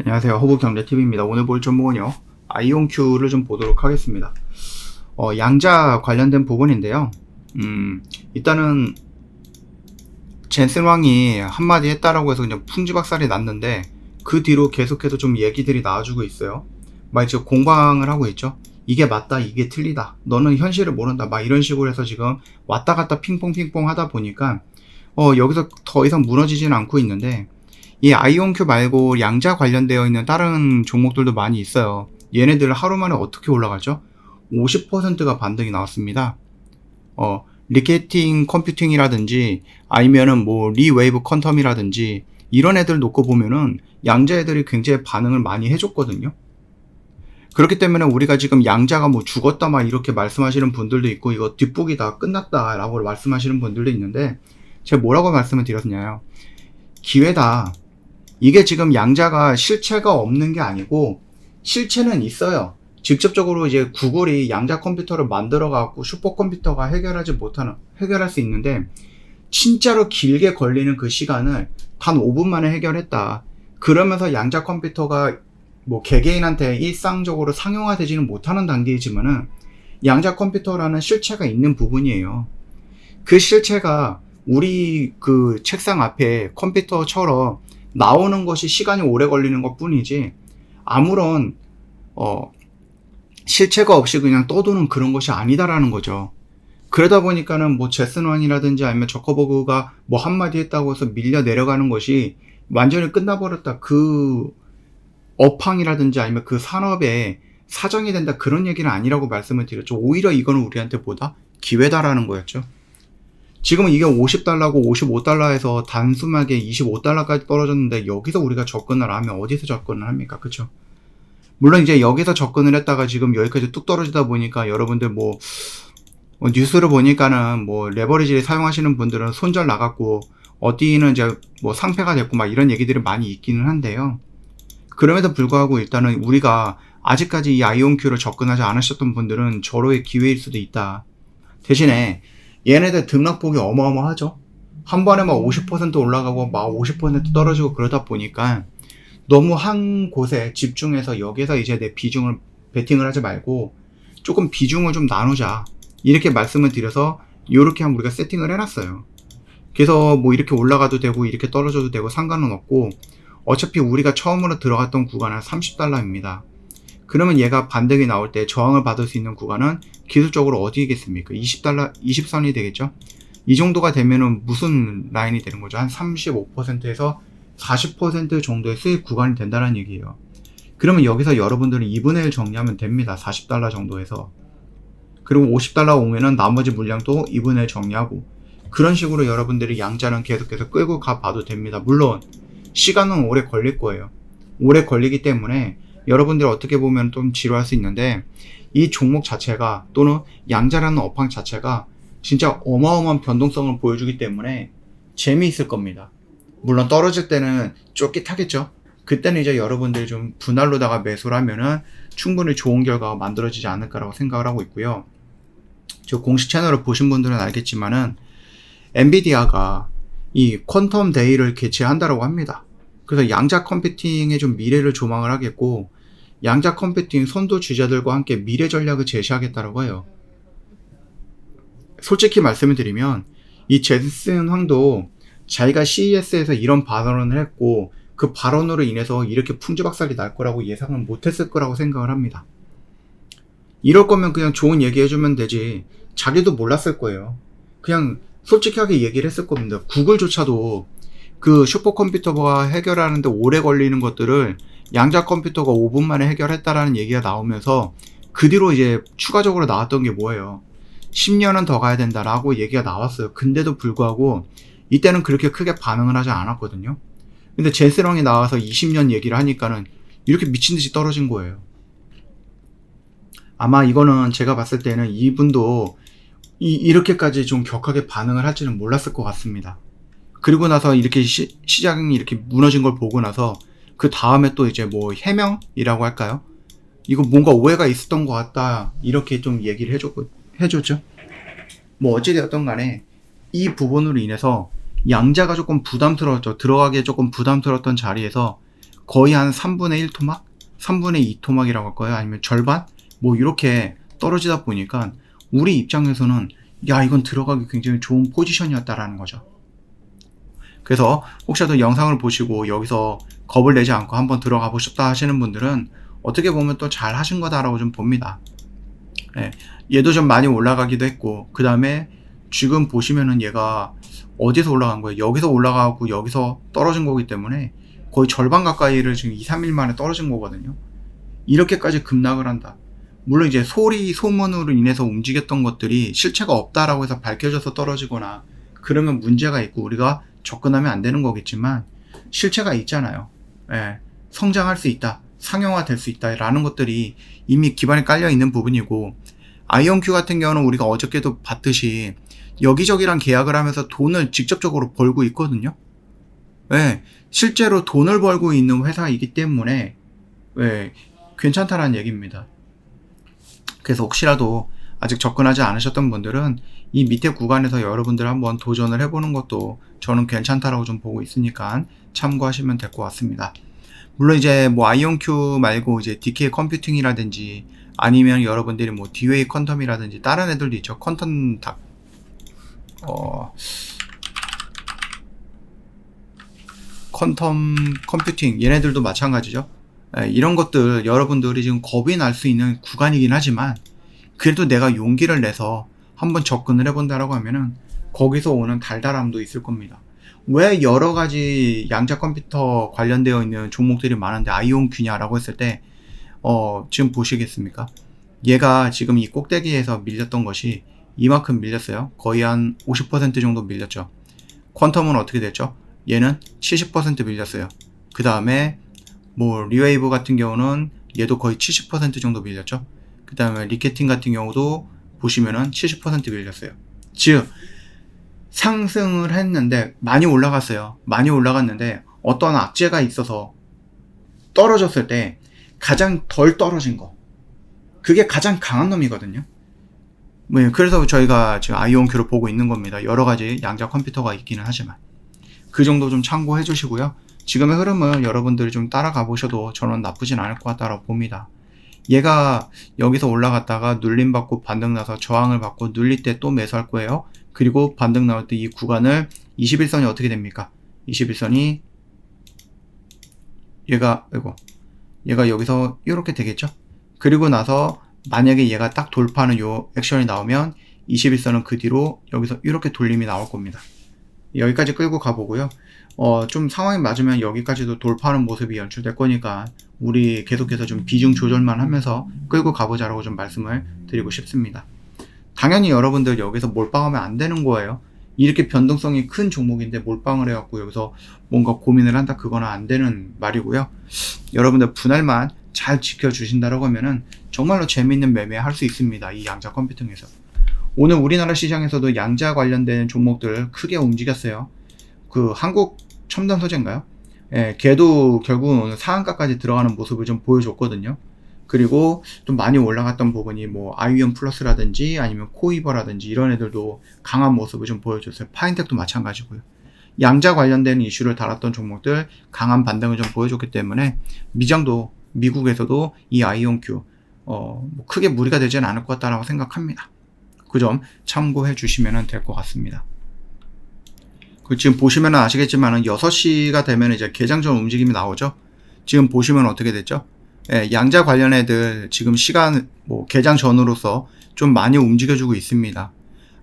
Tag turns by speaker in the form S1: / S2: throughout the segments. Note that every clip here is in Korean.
S1: 안녕하세요. 허브경제TV입니다. 오늘 볼 종목은요, 아이온큐를 좀 보도록 하겠습니다. 양자 관련된 부분인데요. 일단은 젠슨 왕이 한마디 했다라고 해서 그냥 풍지박살이 났는데, 그 뒤로 계속해서 좀 얘기들이 나와주고 있어요. 막 지금 공방을 하고 있죠. 이게 맞다, 이게 틀리다. 너는 현실을 모른다. 막 이런 식으로 해서 지금 왔다 갔다 핑퐁핑퐁 하다 보니까, 여기서 더 이상 무너지지는 않고 있는데, 이 아이온큐 말고 양자 관련되어 있는 다른 종목들도 많이 있어요. 얘네들 하루 만에 어떻게 올라가죠? 50%가 반등이 나왔습니다. 리케팅 컴퓨팅이라든지 아니면은 뭐 리웨이브 퀀텀이라든지 이런 애들 놓고 보면은 양자 애들이 굉장히 반응을 많이 해줬거든요. 그렇기 때문에 우리가 지금 양자가 뭐 죽었다 막 이렇게 말씀하시는 분들도 있고, 이거 뒷북이다 끝났다 라고 말씀하시는 분들도 있는데, 제가 뭐라고 말씀을 드렸냐요. 기회다. 이게 지금 양자가 실체가 없는 게 아니고 실체는 있어요. 직접적으로 이제 구글이 양자 컴퓨터를 만들어 갖고 슈퍼컴퓨터가 해결할 수 있는데, 진짜로 길게 걸리는 그 시간을 단 5분 만에 해결했다. 그러면서 양자 컴퓨터가 뭐 개개인한테 일상적으로 상용화되지는 못하는 단계이지만은 양자 컴퓨터라는 실체가 있는 부분이에요. 그 실체가 우리 그 책상 앞에 컴퓨터처럼 나오는 것이 시간이 오래 걸리는 것 뿐이지, 아무런 실체가 없이 그냥 떠도는 그런 것이 아니다라는 거죠. 그러다 보니까는 뭐 제슨왕이라든지 아니면 저커버그가 뭐 한마디 했다고 해서 밀려 내려가는 것이 완전히 끝나버렸다, 그 업황이라든지 아니면 그 산업에 사장이 된다, 그런 얘기는 아니라고 말씀을 드렸죠. 오히려 이거는 우리한테 보다 기회다라는 거였죠. 지금은 이게 $50고 $55에서 단숨하게 $25까지 떨어졌는데, 여기서 우리가 접근을 하면 어디서 접근을 합니까? 그쵸? 물론 이제 여기서 접근을 했다가 지금 여기까지 뚝 떨어지다 보니까 여러분들 뭐 뉴스를 보니까는 뭐 레버리지를 사용하시는 분들은 손절 나갔고 어디는 이제 뭐 상패가 됐고 막 이런 얘기들이 많이 있기는 한데요. 그럼에도 불구하고 일단은 우리가 아직까지 이 아이온큐를 접근하지 않으셨던 분들은 절호의 기회일 수도 있다. 대신에 얘네들 등락폭이 어마어마하죠. 한 번에 막 50% 올라가고 막 50% 떨어지고 그러다 보니까 너무 한 곳에 집중해서 여기서 이제 내 비중을 베팅을 하지 말고 조금 비중을 좀 나누자, 이렇게 말씀을 드려서 이렇게 한번 우리가 세팅을 해놨어요. 그래서 뭐 이렇게 올라가도 되고 이렇게 떨어져도 되고 상관은 없고, 어차피 우리가 처음으로 들어갔던 구간은 $30입니다. 그러면 얘가 반등이 나올 때 저항을 받을 수 있는 구간은 기술적으로 어디겠습니까? $20선이 되겠죠? 이 정도가 되면은 무슨 라인이 되는 거죠? 한 35%에서 40% 정도의 수익 구간이 된다는 얘기예요. 그러면 여기서 여러분들은 2분의 1 정리하면 됩니다. $40 정도에서. 그리고 $50 오면은 나머지 물량도 2분의 1 정리하고, 그런 식으로 여러분들이 양자는 계속해서 끌고 가봐도 됩니다. 물론 시간은 오래 걸릴 거예요. 오래 걸리기 때문에 여러분들 어떻게 보면 좀 지루할 수 있는데, 이 종목 자체가 또는 양자라는 업황 자체가 진짜 어마어마한 변동성을 보여주기 때문에 재미있을 겁니다. 물론 떨어질 때는 쫄깃하겠죠. 그때는 이제 여러분들이 좀 분할로다가 매수를 하면은 충분히 좋은 결과가 만들어지지 않을까라고 생각을 하고 있고요. 저 공식 채널을 보신 분들은 알겠지만은 엔비디아가 이 퀀텀 데이를 개최한다라고 합니다. 그래서 양자 컴퓨팅의 좀 미래를 조망을 하겠고, 양자 컴퓨팅 선도 주자들과 함께 미래 전략을 제시하겠다라고 해요. 솔직히 말씀을 드리면 이 젠슨 황도 자기가 CES에서 이런 발언을 했고, 그 발언으로 인해서 이렇게 풍지박살이 날 거라고 예상을 못했을 거라고 생각을 합니다. 이럴 거면 그냥 좋은 얘기 해주면 되지, 자기도 몰랐을 거예요. 그냥 솔직하게 얘기를 했을 겁니다. 구글조차도 그 슈퍼컴퓨터가 해결하는데 오래 걸리는 것들을 양자 컴퓨터가 5분 만에 해결했다라는 얘기가 나오면서, 그 뒤로 이제 추가적으로 나왔던 게 뭐예요? 10년은 더 가야 된다라고 얘기가 나왔어요. 근데도 불구하고 이때는 그렇게 크게 반응을 하지 않았거든요. 근데 젠슨왕이 나와서 20년 얘기를 하니까는 이렇게 미친듯이 떨어진 거예요. 아마 이거는 제가 봤을 때는 이분도 이렇게까지 좀 격하게 반응을 할지는 몰랐을 것 같습니다. 그리고 나서 이렇게 시장이 이렇게 무너진 걸 보고 나서 그 다음에 또 이제 뭐 해명이라고 할까요? 이거 뭔가 오해가 있었던 것 같다, 이렇게 좀 얘기를 해줬죠. 뭐 어찌되었던 간에 이 부분으로 인해서 양자가 조금 부담스러웠죠. 들어가기에 조금 부담스러웠던 자리에서 거의 한 3분의 1 토막? 3분의 2 토막이라고 할까요? 아니면 절반? 뭐 이렇게 떨어지다 보니까 우리 입장에서는 야, 이건 들어가기 굉장히 좋은 포지션이었다라는 거죠. 그래서 혹시라도 영상을 보시고 여기서 겁을 내지 않고 한번 들어가 보셨다 하시는 분들은 어떻게 보면 또 잘 하신 거다라고 좀 봅니다. 예, 얘도 좀 많이 올라가기도 했고, 그 다음에 지금 보시면은 얘가 어디서 올라간 거예요? 여기서 올라가고 여기서 떨어진 거기 때문에 거의 절반 가까이를 지금 2, 3일 만에 떨어진 거거든요. 이렇게까지 급락을 한다. 물론 이제 소문으로 인해서 움직였던 것들이 실체가 없다라고 해서 밝혀져서 떨어지거나 그러면 문제가 있고 우리가 접근하면 안 되는 거겠지만, 실체가 있잖아요. 예, 성장할 수 있다, 상용화 될 수 있다 라는 것들이 이미 기반에 깔려 있는 부분이고, 아이온큐 같은 경우는 우리가 어저께도 봤듯이 여기저기랑 계약을 하면서 돈을 직접적으로 벌고 있거든요. 예, 실제로 돈을 벌고 있는 회사이기 때문에 예, 괜찮다라는 얘기입니다. 그래서 혹시라도 아직 접근하지 않으셨던 분들은 이 밑에 구간에서 여러분들 한번 도전을 해보는 것도 저는 괜찮다라고 좀 보고 있으니까 참고하시면 될 것 같습니다. 물론 이제 뭐 아이온큐 말고 이제 DK 컴퓨팅이라든지 아니면 여러분들이 뭐 디웨이 퀀텀이라든지 다른 애들도 있죠. 퀀텀 퀀텀 컴퓨팅 얘네들도 마찬가지죠. 예, 이런 것들 여러분들이 지금 겁이 날 수 있는 구간이긴 하지만 그래도 내가 용기를 내서 한번 접근을 해본다라고 하면은 거기서 오는 달달함도 있을 겁니다. 왜 여러 가지 양자 컴퓨터 관련되어 있는 종목들이 많은데 아이온큐냐라고 했을 때 지금 보시겠습니까? 얘가 지금 이 꼭대기에서 밀렸던 것이 이만큼 밀렸어요. 거의 한 50% 정도 밀렸죠. 퀀텀은 어떻게 됐죠? 얘는 70% 밀렸어요. 그 다음에 뭐 리웨이브 같은 경우는 얘도 거의 70% 정도 밀렸죠. 그 다음에 리케팅 같은 경우도 보시면은 70% 밀렸어요. 즉 상승을 했는데 많이 올라갔어요. 많이 올라갔는데 어떤 악재가 있어서 떨어졌을 때 가장 덜 떨어진 거, 그게 가장 강한 놈이거든요. 네, 그래서 저희가 지금 아이온큐를 보고 있는 겁니다. 여러 가지 양자 컴퓨터가 있기는 하지만 그 정도 좀 참고해 주시고요. 지금의 흐름을 여러분들이 좀 따라가 보셔도 저는 나쁘진 않을 것 같다고 봅니다. 얘가 여기서 올라갔다가 눌림 받고 반등 나서 저항을 받고 눌릴 때 또 매수할 거예요. 그리고 반등 나올 때 이 구간을 21선이 어떻게 됩니까? 21선이 얘가 여기서 이렇게 되겠죠. 그리고 나서 만약에 얘가 딱 돌파하는 요 액션이 나오면 21선은 그 뒤로 여기서 이렇게 돌림이 나올 겁니다. 여기까지 끌고 가보고요. 좀 상황이 맞으면 여기까지도 돌파하는 모습이 연출될 거니까 우리 계속해서 좀 비중 조절만 하면서 끌고 가보자라고 좀 말씀을 드리고 싶습니다. 당연히 여러분들 여기서 몰빵하면 안 되는 거예요. 이렇게 변동성이 큰 종목인데 몰빵을 해갖고 여기서 뭔가 고민을 한다, 그거는 안 되는 말이고요. 여러분들 분할만 잘 지켜주신다라고 하면은 정말로 재미있는 매매 할 수 있습니다. 이 양자 컴퓨팅에서. 오늘 우리나라 시장에서도 양자 관련된 종목들 크게 움직였어요. 그 한국 첨단 소재인가요? 예, 걔도 결국은 오늘 상한가까지 들어가는 모습을 좀 보여줬거든요. 그리고 좀 많이 올라갔던 부분이 뭐 아이온 플러스라든지 아니면 코이버라든지 이런 애들도 강한 모습을 좀 보여줬어요. 파인텍도 마찬가지고요. 양자 관련된 이슈를 다뤘던 종목들 강한 반등을 좀 보여줬기 때문에 미장도 미국에서도 이 아이온큐 뭐 크게 무리가 되지는 않을 것 같다라고 생각합니다. 그 점 참고해 주시면 될 것 같습니다. 지금 보시면 아시겠지만 6시가 되면 이제 개장 전 움직임이 나오죠. 지금 보시면 어떻게 됐죠? 예, 양자 관련 애들 지금 시간 뭐 개장 전으로서 좀 많이 움직여주고 있습니다.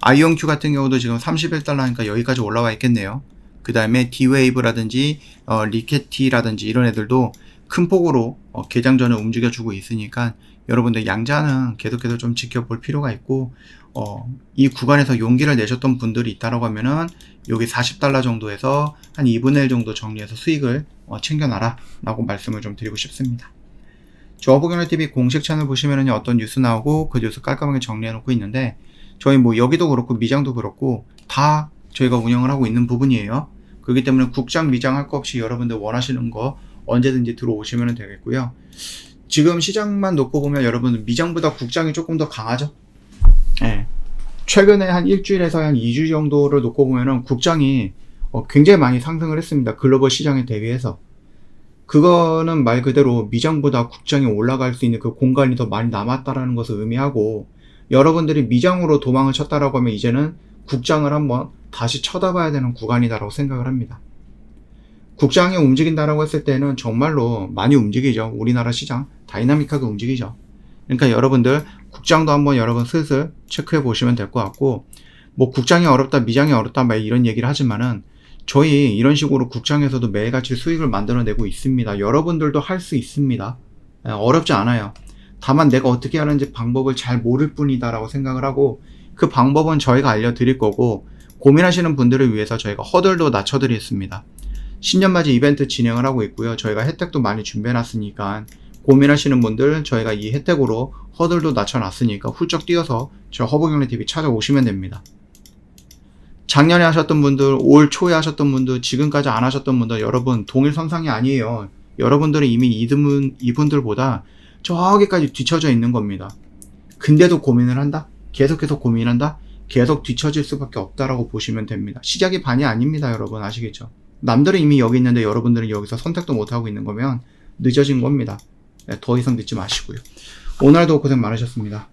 S1: 아이온큐 같은 경우도 지금 31달러니까 여기까지 올라와 있겠네요. 그 다음에 디웨이브라든지 리케티라든지 이런 애들도 큰 폭으로 개장 전에 움직여주고 있으니까 여러분들 양자는 계속해서 좀 지켜볼 필요가 있고, 이 구간에서 용기를 내셨던 분들이 있다라고 하면은 여기 40달러 정도에서 한 2분의 1 정도 정리해서 수익을 챙겨놔라 라고 말씀을 좀 드리고 싶습니다. 저보경TV 공식 채널 보시면은 어떤 뉴스 나오고 그 뉴스 깔끔하게 정리해 놓고 있는데, 저희 뭐 여기도 그렇고 미장도 그렇고 다 저희가 운영을 하고 있는 부분이에요. 그렇기 때문에 국장 미장 할 거 없이 여러분들 원하시는 거 언제든지 들어오시면 되겠고요. 지금 시장만 놓고 보면 여러분 미장보다 국장이 조금 더 강하죠. 네. 최근에 한 일주일에서 한 2주 정도를 놓고 보면은 국장이 굉장히 많이 상승을 했습니다. 글로벌 시장에 대비해서. 그거는 말 그대로 미장보다 국장에 올라갈 수 있는 그 공간이 더 많이 남았다라는 것을 의미하고, 여러분들이 미장으로 도망을 쳤다라고 하면 이제는 국장을 한번 다시 쳐다봐야 되는 구간이다라고 생각을 합니다. 국장이 움직인다라고 했을 때는 정말로 많이 움직이죠. 우리나라 시장 다이나믹하게 움직이죠. 그러니까 여러분들 국장도 한번 여러분 슬슬 체크해 보시면 될 것 같고, 뭐 국장이 어렵다 미장이 어렵다 막 이런 얘기를 하지만은 저희 이런 식으로 국장에서도 매일같이 수익을 만들어내고 있습니다. 여러분들도 할 수 있습니다. 어렵지 않아요. 다만 내가 어떻게 하는지 방법을 잘 모를 뿐이다 라고 생각을 하고, 그 방법은 저희가 알려드릴 거고, 고민하시는 분들을 위해서 저희가 허들도 낮춰드리겠습니다. 신년맞이 이벤트 진행을 하고 있고요. 저희가 혜택도 많이 준비해놨으니까 고민하시는 분들 저희가 이 혜택으로 허들도 낮춰놨으니까 훌쩍 뛰어서 저 허브경리TV 찾아오시면 됩니다. 작년에 하셨던 분들, 올 초에 하셨던 분들, 지금까지 안 하셨던 분들, 여러분 동일선상이 아니에요. 여러분들은 이미 이분들보다 저기까지 뒤쳐져 있는 겁니다. 근데도 고민을 한다? 계속해서 고민한다? 계속 뒤처질 수밖에 없다라고 보시면 됩니다. 시작이 반이 아닙니다. 여러분 아시겠죠? 남들은 이미 여기 있는데 여러분들은 여기서 선택도 못하고 있는 거면 늦어진 겁니다. 더 이상 늦지 마시고요. 오늘도 고생 많으셨습니다.